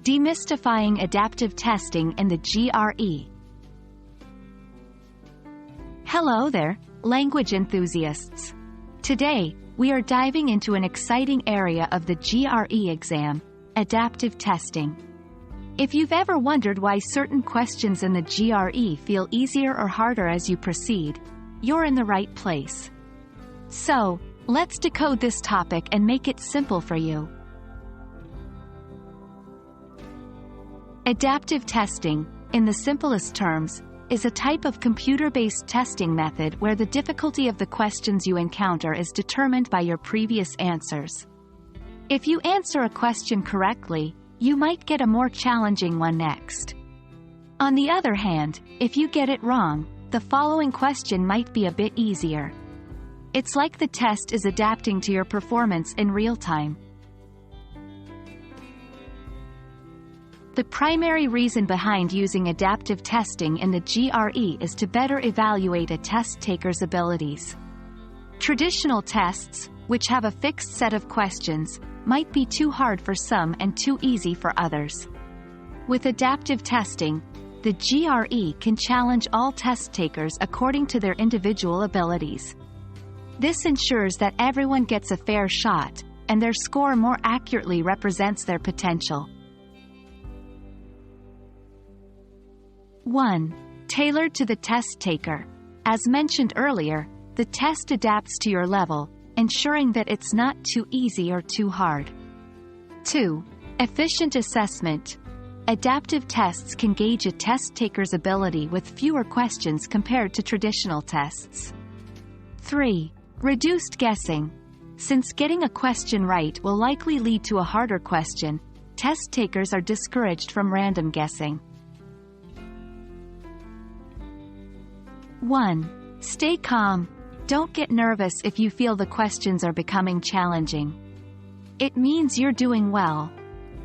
Demystifying Adaptive Testing in the GRE. Hello there, language enthusiasts. Today, we are diving into an exciting area of the GRE exam, adaptive testing. If you've ever wondered why certain questions in the GRE feel easier or harder as you proceed, you're in the right place. So, let's decode this topic and make it simple for you. Adaptive testing, in the simplest terms, is a type of computer-based testing method where the difficulty of the questions you encounter is determined by your previous answers. If you answer a question correctly, you might get a more challenging one next. On the other hand, if you get it wrong, the following question might be a bit easier. It's like the test is adapting to your performance in real time. The primary reason behind using adaptive testing in the GRE is to better evaluate a test taker's abilities. Traditional tests, which have a fixed set of questions, might be too hard for some and too easy for others. With adaptive testing, the GRE can challenge all test takers according to their individual abilities. This ensures that everyone gets a fair shot, and their score more accurately represents their potential. 1. Tailored to the test taker. As mentioned earlier, the test adapts to your level, ensuring that it's not too easy or too hard. 2. Efficient assessment. Adaptive tests can gauge a test taker's ability with fewer questions compared to traditional tests. 3. Reduced guessing. Since getting a question right will likely lead to a harder question, test takers are discouraged from random guessing. 1. Stay calm. Don't get nervous if you feel the questions are becoming challenging. It means you're doing well.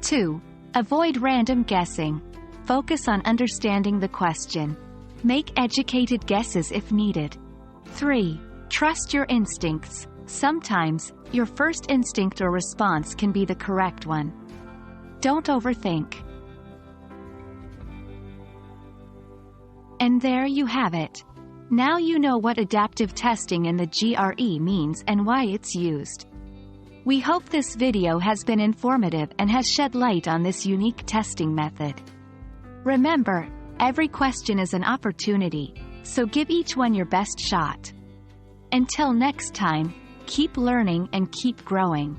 2. Avoid random guessing. Focus on understanding the question. Make educated guesses if needed. 3. Trust your instincts. Sometimes, your first instinct or response can be the correct one. Don't overthink. And there you have it. Now you know what adaptive testing in the GRE means and why it's used. We hope this video has been informative and has shed light on this unique testing method. Remember, every question is an opportunity, so give each one your best shot. Until next time, keep learning and keep growing.